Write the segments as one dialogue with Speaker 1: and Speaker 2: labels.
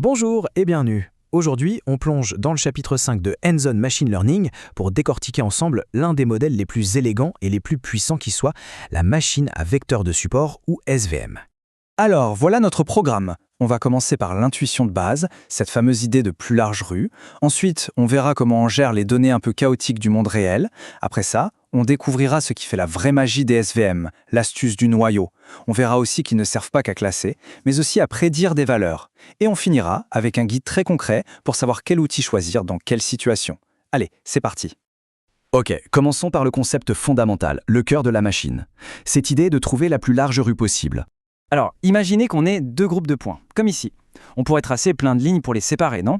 Speaker 1: Bonjour et bienvenue. Aujourd'hui, on plonge dans le chapitre 5 de Hands-on Machine Learning pour décortiquer ensemble l'un des modèles les plus élégants et les plus puissants qui soit, la machine à vecteur de support ou SVM.
Speaker 2: Alors, voilà notre programme. On va commencer par l'intuition de base, cette fameuse idée de plus large rue. Ensuite, on verra comment on gère les données un peu chaotiques du monde réel. Après ça, on découvrira ce qui fait la vraie magie des SVM, l'astuce du noyau. On verra aussi qu'ils ne servent pas qu'à classer, mais aussi à prédire des valeurs. Et on finira avec un guide très concret pour savoir quel outil choisir dans quelle situation. Allez, c'est parti.
Speaker 3: Ok, commençons par le concept fondamental, le cœur de la machine. Cette idée de trouver la plus large rue possible.
Speaker 2: Alors, imaginez qu'on ait deux groupes de points, comme ici. On pourrait tracer plein de lignes pour les séparer, non?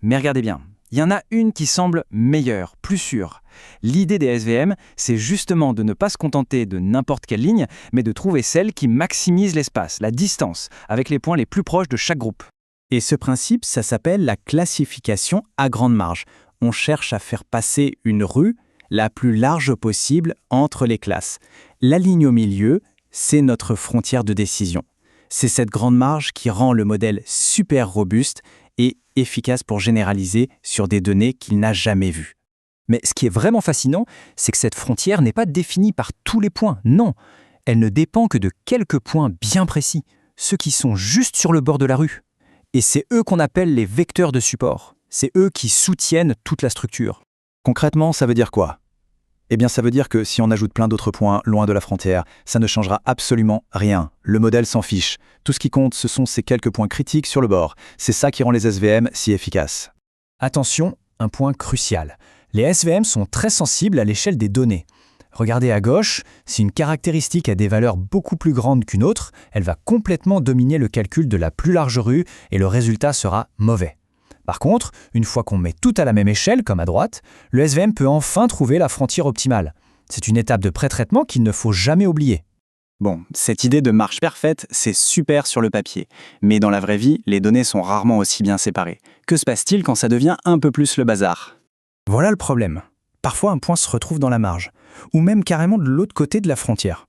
Speaker 2: Mais regardez bien, il y en a une qui semble meilleure, plus sûre. L'idée des SVM, c'est justement de ne pas se contenter de n'importe quelle ligne, mais de trouver celle qui maximise l'espace, la distance, avec les points les plus proches de chaque groupe.
Speaker 4: Et ce principe, ça s'appelle la classification à grande marge. On cherche à faire passer une rue la plus large possible entre les classes. La ligne au milieu, c'est notre frontière de décision. C'est cette grande marge qui rend le modèle super robuste et efficace pour généraliser sur des données qu'il n'a jamais vues.
Speaker 3: Mais ce qui est vraiment fascinant, c'est que cette frontière n'est pas définie par tous les points, non. Elle ne dépend que de quelques points bien précis, ceux qui sont juste sur le bord de la rue. Et c'est eux qu'on appelle les vecteurs de support. C'est eux qui soutiennent toute la structure.
Speaker 5: Concrètement, ça veut dire quoi? Eh bien, ça veut dire que si on ajoute plein d'autres points loin de la frontière, ça ne changera absolument rien. Le modèle s'en fiche. Tout ce qui compte, ce sont ces quelques points critiques sur le bord. C'est ça qui rend les SVM si efficaces.
Speaker 4: Attention, un point crucial. Les SVM sont très sensibles à l'échelle des données. Regardez à gauche, si une caractéristique a des valeurs beaucoup plus grandes qu'une autre, elle va complètement dominer le calcul de la plus large rue et le résultat sera mauvais. Par contre, une fois qu'on met tout à la même échelle, comme à droite, le SVM peut enfin trouver la frontière optimale. C'est une étape de pré-traitement qu'il ne faut jamais oublier.
Speaker 6: Bon, cette idée de marche parfaite, c'est super sur le papier. Mais dans la vraie vie, les données sont rarement aussi bien séparées. Que se passe-t-il quand ça devient un peu plus le bazar?
Speaker 4: Voilà le problème. Parfois, un point se retrouve dans la marge, ou même carrément de l'autre côté de la frontière.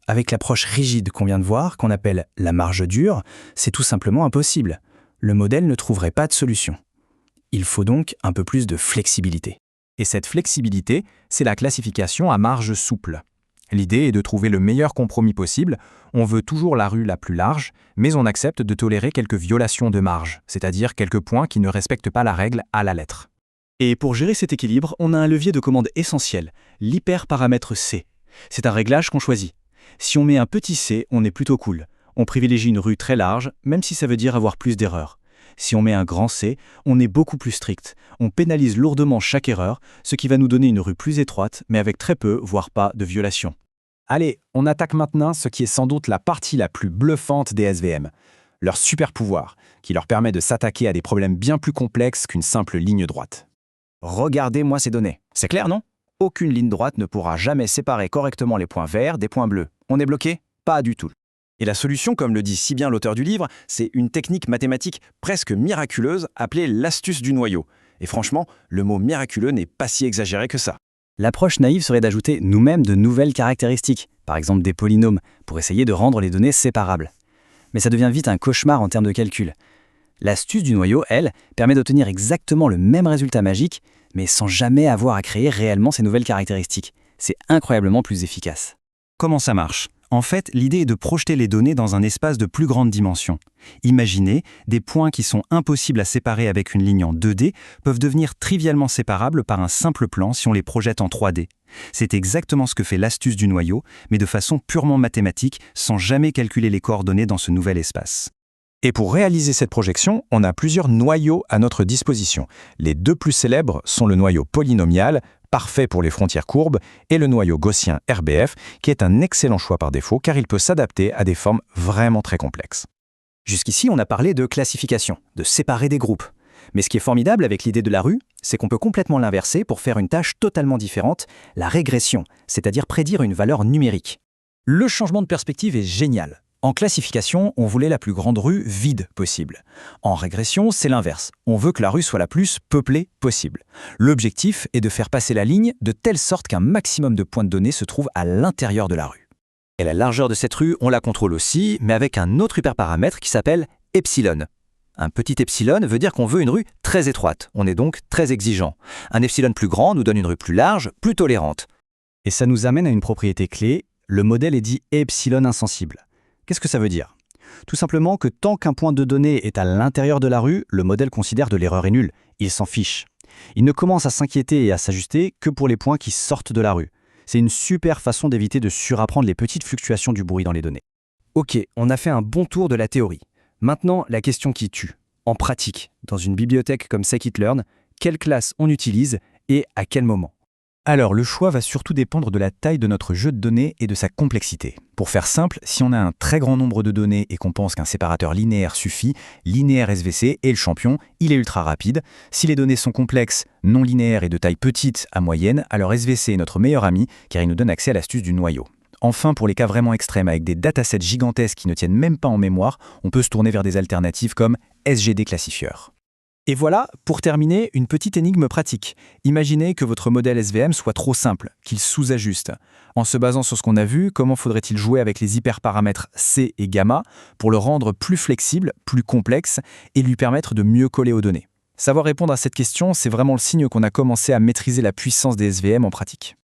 Speaker 4: Avec l'approche rigide qu'on vient de voir, qu'on appelle la marge dure, c'est tout simplement impossible. Le modèle ne trouverait pas de solution. Il faut donc un peu plus de flexibilité.
Speaker 1: Et cette flexibilité, c'est la classification à marge souple. L'idée est de trouver le meilleur compromis possible. On veut toujours la rue la plus large, mais on accepte de tolérer quelques violations de marge, c'est-à-dire quelques points qui ne respectent pas la règle à la lettre.
Speaker 3: Et pour gérer cet équilibre, on a un levier de commande essentiel, l'hyperparamètre C. C'est un réglage qu'on choisit. Si on met un petit c, on est plutôt cool. On privilégie une rue très large, même si ça veut dire avoir plus d'erreurs. Si on met un grand C, on est beaucoup plus strict. On pénalise lourdement chaque erreur, ce qui va nous donner une rue plus étroite, mais avec très peu, voire pas, de violations.
Speaker 1: Allez, on attaque maintenant ce qui est sans doute la partie la plus bluffante des SVM. Leur super pouvoir, qui leur permet de s'attaquer à des problèmes bien plus complexes qu'une simple ligne droite. Regardez-moi ces données. C'est clair, non? Aucune ligne droite ne pourra jamais séparer correctement les points verts des points bleus. On est bloqué? Pas du tout. Et la solution, comme le dit si bien l'auteur du livre, c'est une technique mathématique presque miraculeuse appelée l'astuce du noyau. Et franchement, le mot miraculeux n'est pas si exagéré que ça.
Speaker 4: L'approche naïve serait d'ajouter nous-mêmes de nouvelles caractéristiques, par exemple des polynômes, pour essayer de rendre les données séparables. Mais ça devient vite un cauchemar en termes de calcul. L'astuce du noyau, elle, permet d'obtenir exactement le même résultat magique, mais sans jamais avoir à créer réellement ces nouvelles caractéristiques. C'est incroyablement plus efficace.
Speaker 3: Comment ça marche? En fait, l'idée est de projeter les données dans un espace de plus grande dimension. Imaginez, des points qui sont impossibles à séparer avec une ligne en 2D peuvent devenir trivialement séparables par un simple plan si on les projette en 3D. C'est exactement ce que fait l'astuce du noyau, mais de façon purement mathématique, sans jamais calculer les coordonnées dans ce nouvel espace.
Speaker 1: Et pour réaliser cette projection, on a plusieurs noyaux à notre disposition. Les deux plus célèbres sont le noyau polynomial, parfait pour les frontières courbes, et le noyau gaussien RBF, qui est un excellent choix par défaut car il peut s'adapter à des formes vraiment très complexes.
Speaker 3: Jusqu'ici, on a parlé de classification, de séparer des groupes. Mais ce qui est formidable avec l'idée de la rue, c'est qu'on peut complètement l'inverser pour faire une tâche totalement différente, la régression, c'est-à-dire prédire une valeur numérique. Le changement de perspective est génial. En classification, on voulait la plus grande rue vide possible. En régression, c'est l'inverse. On veut que la rue soit la plus peuplée possible. L'objectif est de faire passer la ligne de telle sorte qu'un maximum de points de données se trouvent à l'intérieur de la rue. Et la largeur de cette rue, on la contrôle aussi, mais avec un autre hyperparamètre qui s'appelle epsilon. Un petit epsilon veut dire qu'on veut une rue très étroite, on est donc très exigeant. Un epsilon plus grand nous donne une rue plus large, plus tolérante.
Speaker 2: Et ça nous amène à une propriété clé, le modèle est dit epsilon insensible. Qu'est-ce que ça veut dire? Tout simplement que tant qu'un point de données est à l'intérieur de la rue, le modèle considère que l'erreur est nulle, il s'en fiche. Il ne commence à s'inquiéter et à s'ajuster que pour les points qui sortent de la rue. C'est une super façon d'éviter de surapprendre les petites fluctuations du bruit dans les données. Ok, on a fait un bon tour de la théorie. Maintenant, la question qui tue. En pratique, dans une bibliothèque comme scikit-learn, quelle classe on utilise et à quel moment?
Speaker 4: Alors, le choix va surtout dépendre de la taille de notre jeu de données et de sa complexité. Pour faire simple, si on a un très grand nombre de données et qu'on pense qu'un séparateur linéaire suffit, linéaire SVC est le champion, il est ultra rapide. Si les données sont complexes, non linéaires et de taille petite à moyenne, alors SVC est notre meilleur ami car il nous donne accès à l'astuce du noyau. Enfin, pour les cas vraiment extrêmes avec des datasets gigantesques qui ne tiennent même pas en mémoire, on peut se tourner vers des alternatives comme SGD classifieur.
Speaker 2: Et voilà, pour terminer, une petite énigme pratique. Imaginez que votre modèle SVM soit trop simple, qu'il sous-ajuste. En se basant sur ce qu'on a vu, comment faudrait-il jouer avec les hyperparamètres C et gamma pour le rendre plus flexible, plus complexe et lui permettre de mieux coller aux données? Savoir répondre à cette question, c'est vraiment le signe qu'on a commencé à maîtriser la puissance des SVM en pratique.